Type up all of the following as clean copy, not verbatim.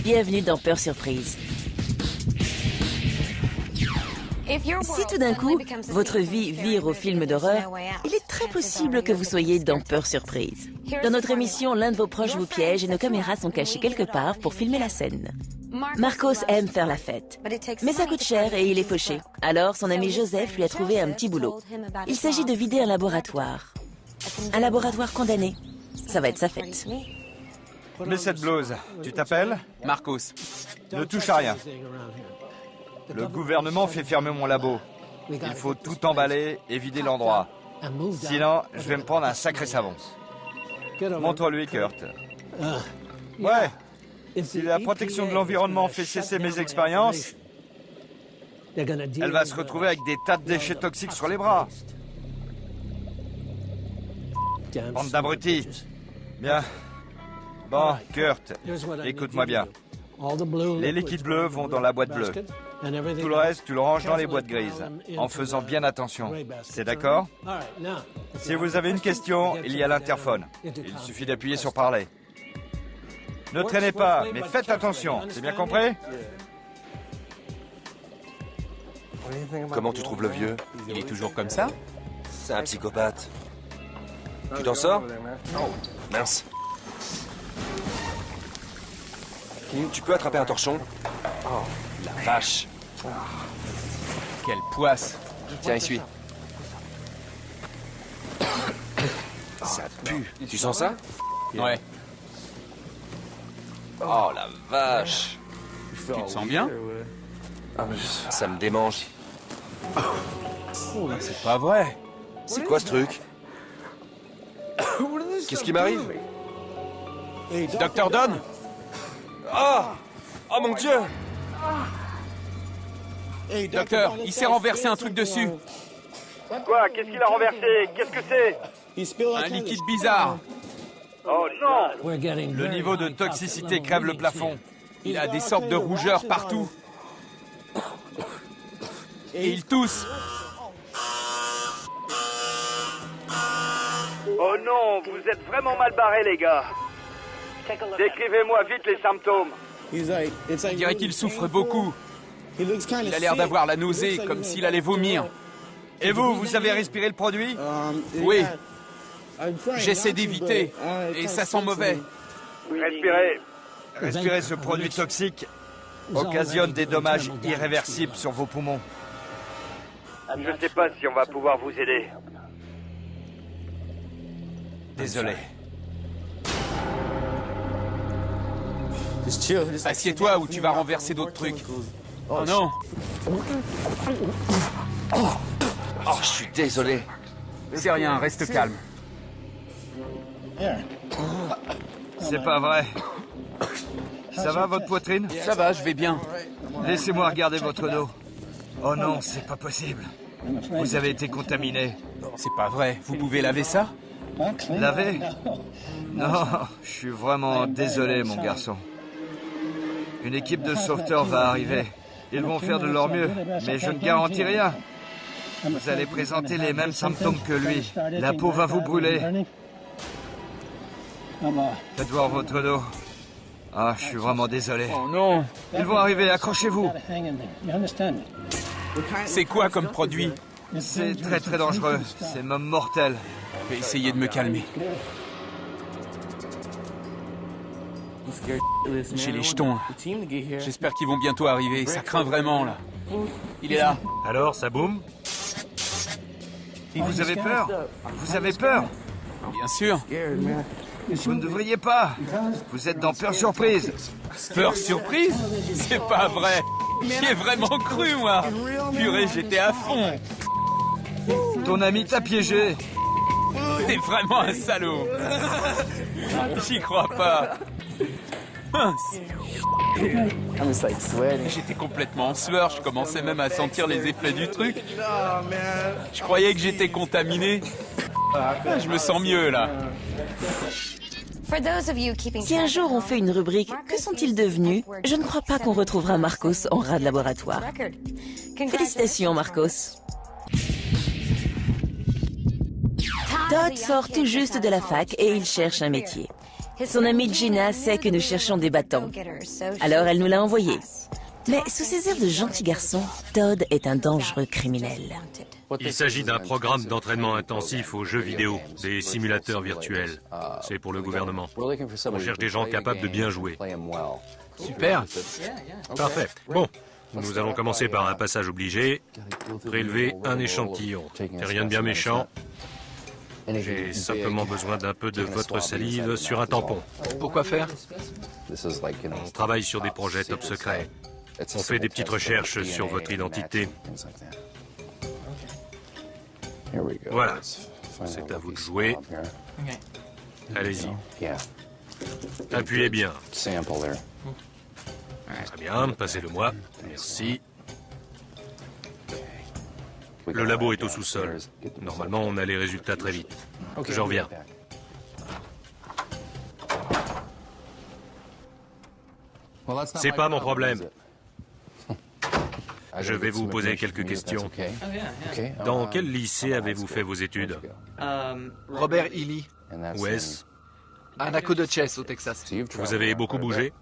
Bienvenue dans Peur Surprise. Si tout d'un coup, votre vie vire au film d'horreur, il est très possible que vous soyez dans Peur Surprise. Dans notre émission, l'un de vos proches vous piège et nos caméras sont cachées quelque part pour filmer la scène. Marcos aime faire la fête, mais ça coûte cher et il est fauché. Alors, son ami Joseph lui a trouvé un petit boulot. Il s'agit de vider un laboratoire. Un laboratoire condamné. Ça va être sa fête. Mets cette blouse. Tu t'appelles? Marcos. Ne touche à rien. Le gouvernement fait fermer mon labo. Il faut tout emballer et vider l'endroit. Sinon, je vais me prendre un sacré savon. Montre-lui, Kurt. Ouais. Si la protection de l'environnement fait cesser mes expériences, elle va se retrouver avec des tas de déchets toxiques sur les bras. Bande d'abrutis. Bien. Bon, Kurt, écoute-moi bien. Les liquides bleus vont dans la boîte bleue. Tout le reste, tu le ranges dans les boîtes grises, en faisant bien attention. C'est d'accord? Si vous avez une question, il y a l'interphone. Il suffit d'appuyer sur parler. Ne traînez pas, mais faites attention. C'est bien compris? Comment tu trouves le vieux? Il est toujours comme ça? C'est un psychopathe. Tu t'en sors? Oh, mince. Tu peux attraper un torchon? Oh, la vache. Quelle poisse! Tiens, essuie. Ça pue. Tu sens ça? Ouais. Oh, la vache. Tu te sens bien? Ça me démange. C'est pas vrai. C'est quoi ce truc? Qu'est-ce qui m'arrive? Docteur Don? Oh! Oh mon Dieu! Docteur, il s'est renversé un truc dessus. Quoi? Qu'est-ce qu'il a renversé? Qu'est-ce que c'est? Un liquide bizarre. Oh non! Le niveau de toxicité crève le plafond. Il a des sortes de rougeurs partout. Et il tousse. Oh non, vous êtes vraiment mal barrés, les gars. Décrivez-moi vite les symptômes. On dirait qu'il souffre beaucoup. Il a l'air d'avoir la nausée, comme s'il allait vomir. Et vous avez respiré le produit? Oui. J'essaie d'éviter, et ça sent mauvais. Respirez ce produit toxique occasionne des dommages irréversibles sur vos poumons. Je ne sais pas si on va pouvoir vous aider. Désolé. Assieds-toi ou tu vas renverser d'autres trucs. Oh non! Oh, je suis désolé. C'est rien, reste calme. C'est pas vrai. Ça va, votre poitrine? Ça va, je vais bien. Laissez-moi regarder votre dos. Oh non, c'est pas possible. Vous avez été contaminé. C'est pas vrai, vous pouvez laver ça? Laver? Non, je suis vraiment désolé, mon garçon. Une équipe de sauveteurs va arriver. Ils vont faire de leur mieux, mais je ne garantis rien. Vous allez présenter les mêmes symptômes que lui. La peau va vous brûler. Faites voir votre dos. Ah, je suis vraiment désolé. Oh non! Ils vont arriver, accrochez-vous. C'est quoi comme produit? C'est très très dangereux. C'est même mortel. Je vais essayer de me calmer. J'ai les jetons. J'espère qu'ils vont bientôt arriver. Ça craint vraiment, là. Il est là. Alors, ça boum? Vous avez peur? Vous avez peur? Bien sûr. Vous ne devriez pas. Vous êtes dans Peur Surprise. Peur surprise? C'est pas vrai. J'y ai vraiment cru, moi. Purée, j'étais à fond. Ton ami t'a piégé. T'es vraiment un salaud. J'y crois pas. Mince. J'étais complètement en sueur, je commençais même à sentir les effets du truc. Je croyais que j'étais contaminé. Je me sens mieux là. Si un jour on fait une rubrique « Que sont-ils devenus ?», je ne crois pas qu'on retrouvera Marcos en rat de laboratoire. Félicitations, Marcos. Todd sort tout juste de la fac et il cherche un métier. Son amie Gina sait que nous cherchons des battants. Alors elle nous l'a envoyé. Mais sous ses airs de gentil garçon, Todd est un dangereux criminel. Il s'agit d'un programme d'entraînement intensif aux jeux vidéo, des simulateurs virtuels. C'est pour le gouvernement. On cherche des gens capables de bien jouer. Super. Parfait. Bon, nous allons commencer par un passage obligé. Prélever un échantillon. C'est rien de bien méchant. J'ai simplement besoin d'un peu de votre salive sur un tampon. Pourquoi faire? On travaille sur des projets top secrets. On fait des petites recherches sur votre identité. Voilà. C'est à vous de jouer. Allez-y. Appuyez bien. Très bien, passez-le-moi. Merci. Le labo est au sous-sol. Normalement, on a les résultats très vite. Je reviens. C'est pas mon problème. Je vais vous poser quelques questions. Dans quel lycée avez-vous fait vos études? Robert Ely, Où est-ce? à Nacogdoches, au Texas. Vous avez beaucoup bougé?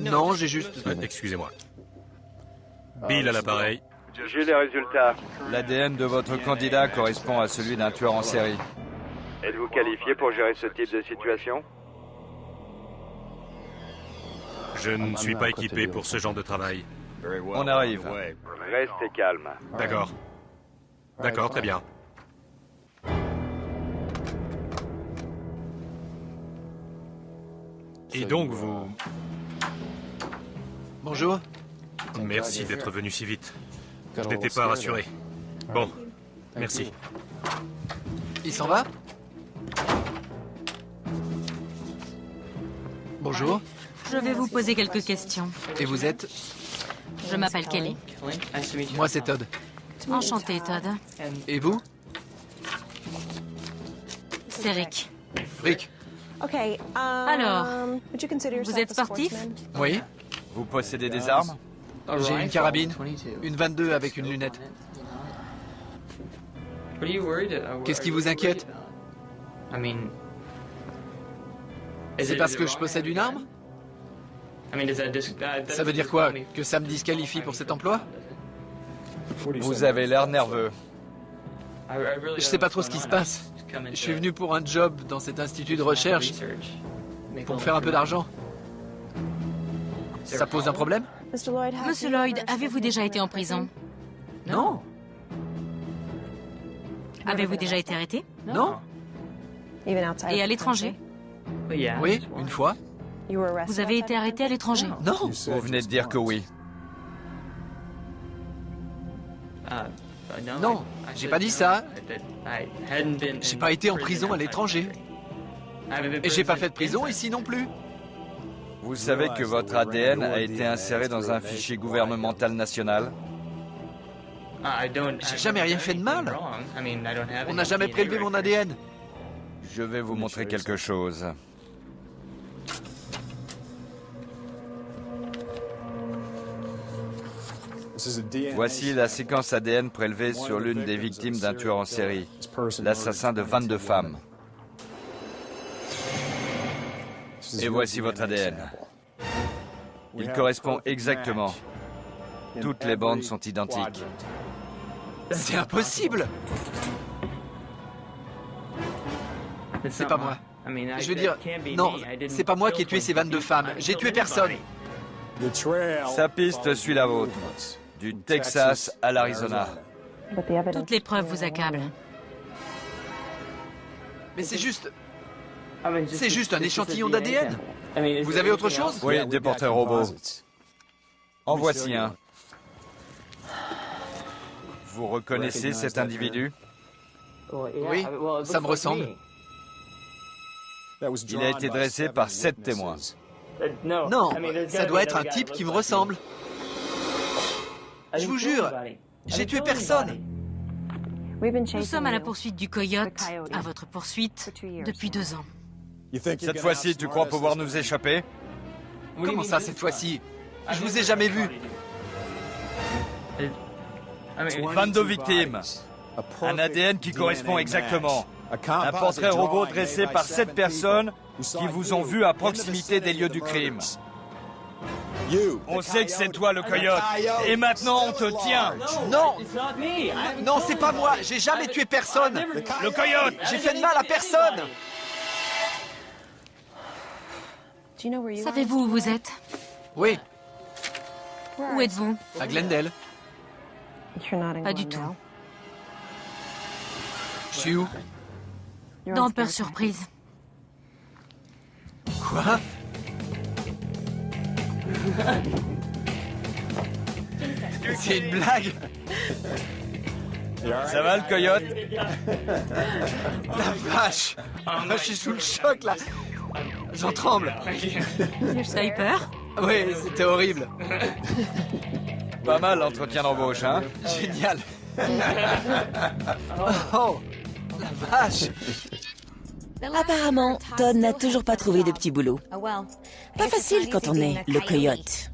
Non, j'ai juste... Excusez-moi. Bill à l'appareil. J'ai les résultats. L'ADN de votre candidat correspond à celui d'un tueur en série. Êtes-vous qualifié pour gérer ce type de situation? Je ne suis pas équipé pour ce genre de travail. On arrive. Restez calme. D'accord. D'accord, très bien. Et donc vous... Bonjour. Merci d'être venu si vite. Je n'étais pas rassuré. Bon, merci. Il s'en va? Bonjour. Je vais vous poser quelques questions. Et vous êtes? Je m'appelle Kelly. Moi, c'est Todd. Enchantée, Todd. Et vous? C'est Rick. Rick. Alors, vous êtes sportif? Oui. Vous possédez des armes? J'ai une carabine, une 22 avec une lunette. Qu'est-ce qui vous inquiète? C'est parce que je possède une arme? Ça veut dire quoi? Que ça me disqualifie pour cet emploi? Vous avez l'air nerveux. Je sais pas trop ce qui se passe. Je suis venu pour un job dans cet institut de recherche, pour me faire un peu d'argent. Ça pose un problème? Monsieur Lloyd, avez-vous déjà été en prison? Non. Avez-vous déjà été arrêté? Non. Et à l'étranger? Oui, une fois. Vous avez été arrêté à l'étranger? Non. Vous venez de dire que oui. Non, j'ai pas dit ça. J'ai pas été en prison à l'étranger. Et j'ai pas fait de prison ici non plus. Vous savez que votre ADN a été inséré dans un fichier gouvernemental national? J'ai jamais rien fait de mal. On n'a jamais prélevé mon ADN. Je vais vous montrer quelque chose. Voici la séquence ADN prélevée sur l'une des victimes d'un tueur en série, l'assassin de 22 femmes. Et voici votre ADN. Il correspond exactement. Toutes les bandes sont identiques. C'est impossible. C'est pas moi. Je veux dire, non, c'est pas moi qui ai tué ces 22 femmes. J'ai tué personne. Sa piste suit la vôtre, du Texas à l'Arizona. Toutes les preuves vous accablent. Mais c'est juste un échantillon d'ADN. Vous avez autre chose? Oui, des portraits robots. En voici un. Vous reconnaissez cet individu? Oui, ça me ressemble. Il a été dressé par 7 témoins. Non, ça doit être un type qui me ressemble. Je vous jure, j'ai tué personne. Nous sommes à la poursuite du coyote, à votre poursuite, depuis 2 ans. Cette fois-ci, tu crois pouvoir nous échapper? Comment ça, cette fois-ci? Je vous ai jamais vu. 22 victimes. Un ADN qui correspond exactement. Un portrait robot dressé par 7 personnes qui vous ont vu à proximité des lieux du crime. On sait que c'est toi le coyote. Et maintenant on te tient. Non! Non, c'est pas moi. J'ai jamais tué personne. Le coyote! J'ai fait de mal à personne. Savez-vous où vous êtes? Oui, Où êtes-vous? à Glendale. Pas du tout. Je suis où? Dans Peur Surprise. Quoi? C'est une blague? Ça va le coyote? La vache! Je suis sous le choc là. J'en tremble. T'as eu peur? Oui, c'était horrible. Pas mal l'entretien d'embauche, hein? Génial. Oh, la vache! Apparemment, Todd n'a toujours pas trouvé de petit boulot. Pas facile quand on est le coyote.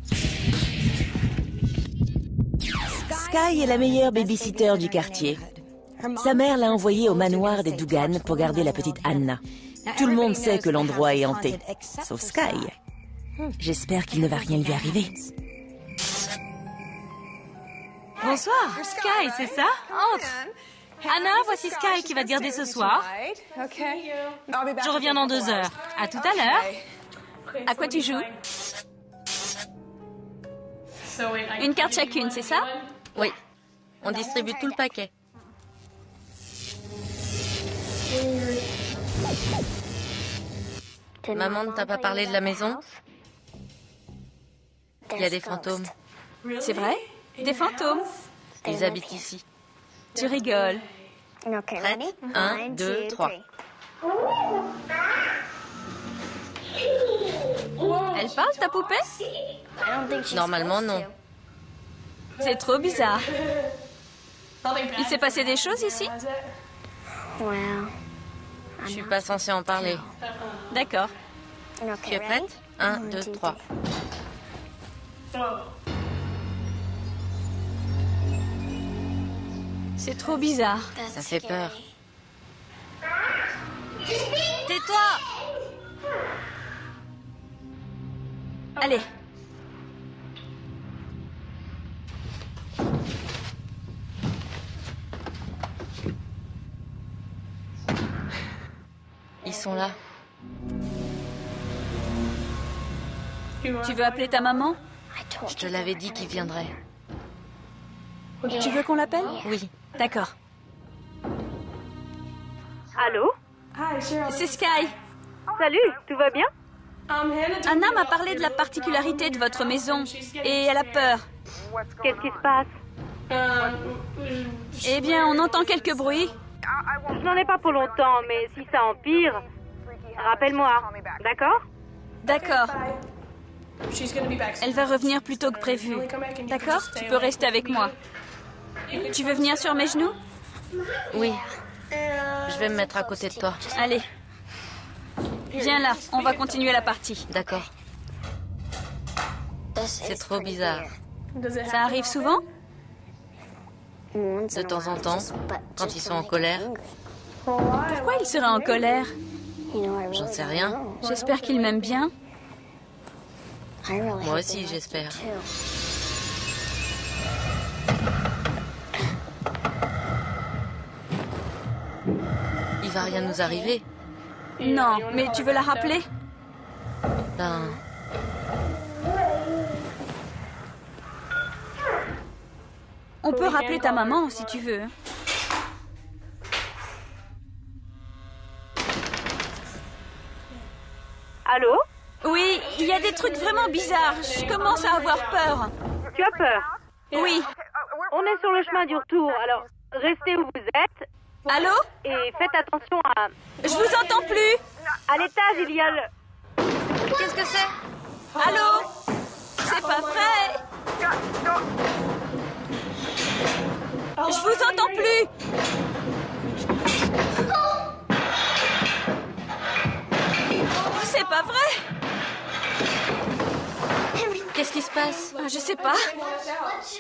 Sky est la meilleure babysitter du quartier. Sa mère l'a envoyée au manoir des Dugan pour garder la petite Anna. Tout le monde sait que l'endroit est hanté, sauf Sky. J'espère qu'il ne va rien lui arriver. Bonsoir, Sky, c'est ça? Entre. Anna, voici Sky qui va te garder ce soir. Je reviens dans 2 heures. À tout à l'heure. À quoi tu joues? Une carte chacune, c'est ça? Oui. On distribue tout le paquet. Maman ne t'a pas parlé de la maison? Il y a des fantômes. C'est vrai? Des fantômes? Ils habitent ici. Tu rigoles. Prête? 1, 2, 3. Elle parle, ta poupée? Normalement, non. C'est trop bizarre. Il s'est passé des choses ici? Je suis pas censée en parler. D'accord. Tu es prête? 1, 2, 3. C'est trop bizarre. Ça fait peur. Tais-toi! Allez. Ils sont là. Tu veux appeler ta maman? Je te l'avais dit qu'ils viendraient. Tu veux qu'on l'appelle? Oui. D'accord. Allô? C'est Sky. Salut, tout va bien? Anna m'a parlé de la particularité de votre maison et elle a peur. Qu'est-ce qui se passe? Eh bien, on entend quelques bruits. Je n'en ai pas pour longtemps, mais si ça empire, rappelle-moi, d'accord? D'accord. Elle va revenir plus tôt que prévu. D'accord? Tu peux rester avec moi. Tu veux venir sur mes genoux? Oui. Je vais me mettre à côté de toi. Allez. Viens là, on va continuer la partie. D'accord. C'est trop bizarre. Ça arrive souvent? De temps en temps, quand ils sont en colère. Pourquoi il serait en colère? J'en sais rien. J'espère qu'il m'aime bien. Moi aussi, j'espère. Il va rien nous arriver. Non, mais tu veux la rappeler? Ben... On peut rappeler ta maman si tu veux. Allô? Oui, il y a des trucs vraiment bizarres. Je commence à avoir peur. Tu as peur? Oui. On est sur le chemin du retour, alors restez où vous êtes. Allô? Et faites attention à... Je vous entends plus. À l'étage, il y a le... Qu'est-ce que c'est? Allô? C'est pas vrai. Je vous entends plus. C'est pas vrai. Qu'est-ce qui se passe? Je sais pas.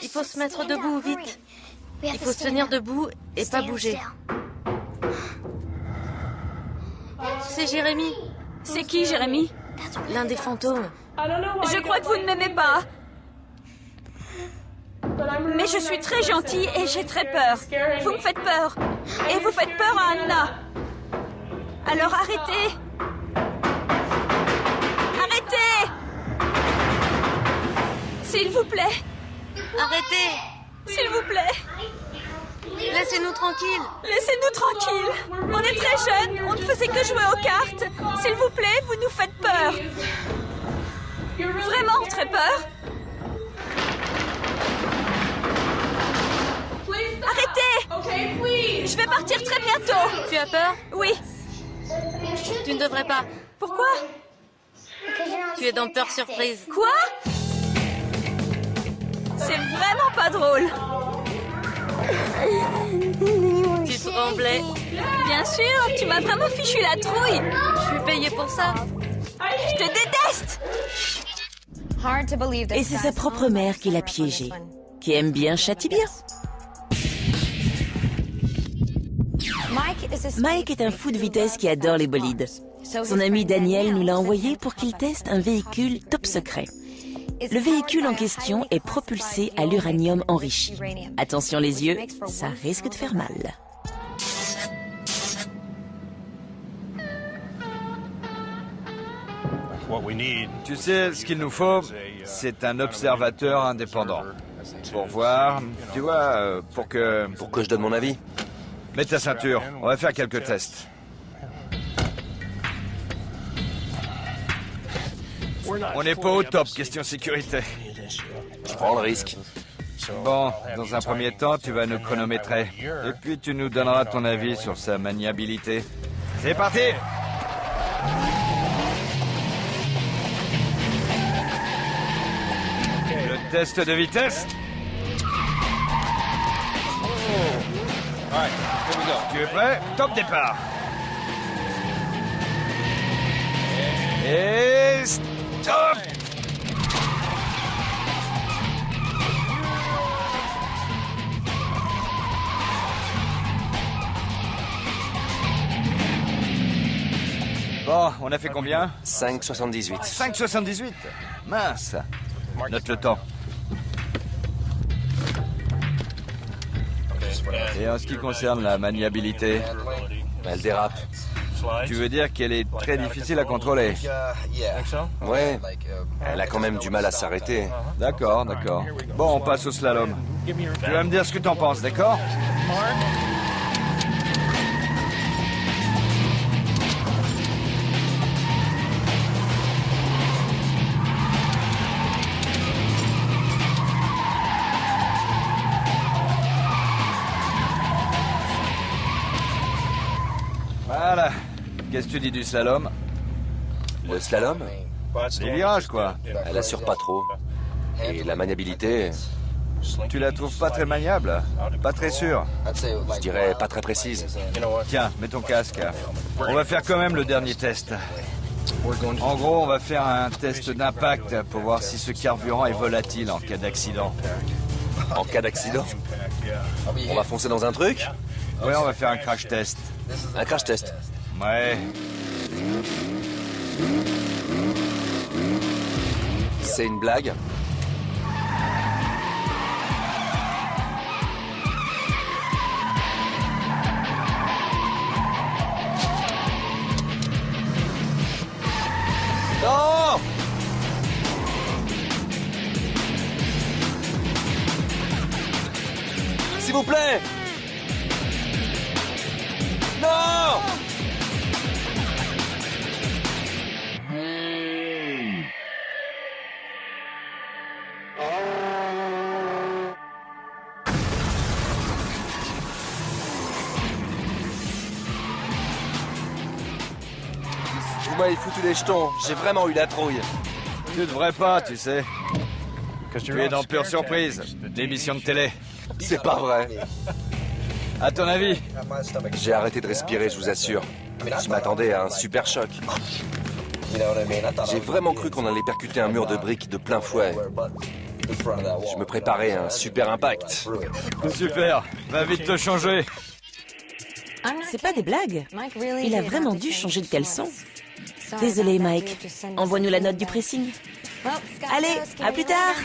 Il faut se mettre debout, vite. Il faut se tenir debout et pas bouger. C'est Jérémy. C'est qui, Jérémy? L'un des fantômes. Je crois que vous ne m'aimez pas. Mais je suis très gentille et j'ai très peur. Vous me faites peur. Et vous faites peur à Anna. Alors arrêtez. Arrêtez. S'il vous plaît. Arrêtez. S'il vous plaît. Laissez-nous tranquilles. Laissez-nous tranquilles. On est très jeunes. On ne faisait que jouer aux cartes. S'il vous plaît, vous nous faites peur. Vraiment très peur. Arrêtez! Je vais partir très bientôt. Tu as peur? Oui. Tu ne devrais pas. Pourquoi? Tu es dans Peur Surprise. Quoi? C'est vraiment pas drôle. Tu tremblais. Bien sûr, tu m'as vraiment fichu la trouille. Je suis payée pour ça. Je te déteste. Et c'est sa propre mère qui l'a piégé. Qui aime bien châtie bien. Mike est un fou de vitesse qui adore les bolides. Son ami Daniel nous l'a envoyé pour qu'il teste un véhicule top secret. Le véhicule en question est propulsé à l'uranium enrichi. Attention les yeux, ça risque de faire mal. Tu sais, ce qu'il nous faut, c'est un observateur indépendant. Pour voir, tu vois, pour que je donne mon avis. Mets ta ceinture, on va faire quelques tests. On n'est pas au top, question sécurité. Je prends le risque. Bon, dans un premier temps, tu vas nous chronométrer. Et puis tu nous donneras ton avis sur sa maniabilité. C'est parti! Le test de vitesse. Tu es prêt? Top départ. Et stop! Bon, on a fait combien? 5,78. 5,78? Mince. Note le temps. Et en ce qui concerne la maniabilité, Elle dérape. tu veux dire qu'elle est très difficile à contrôler? Ouais. Elle a quand même du mal à s'arrêter. D'accord, d'accord. Bon, on passe au slalom. Tu vas me dire ce que t'en penses, d'accord? Voilà. Qu'est-ce que tu dis du slalom? Le slalom, Les virages, quoi. elle assure pas trop. Et la maniabilité, Tu la trouves pas très maniable? Pas très sûre? je dirais pas très précise. Tiens, mets ton casque. On va faire quand même le dernier test. En gros, on va faire un test d'impact pour voir si ce carburant est volatile en cas d'accident. En cas d'accident, on va foncer dans un truc? Ouais, on va faire un crash test. Un crash test. Ouais. C'est une blague? Non! S'il vous plaît! Non! Vous m'avez foutu les jetons, j'ai vraiment eu la trouille. Tu devrais pas, tu sais. Tu es dans Pure Surprise, l'émission de télé. C'est pas vrai. À ton avis? J'ai arrêté de respirer, je vous assure. Je m'attendais à un super choc. J'ai vraiment cru qu'on allait percuter un mur de briques de plein fouet. Je me préparais à un super impact. Super, va vite te changer. C'est pas des blagues. Il a vraiment dû changer de caleçon. Désolé, Mike. Envoie-nous la note du pressing. Allez, à plus tard.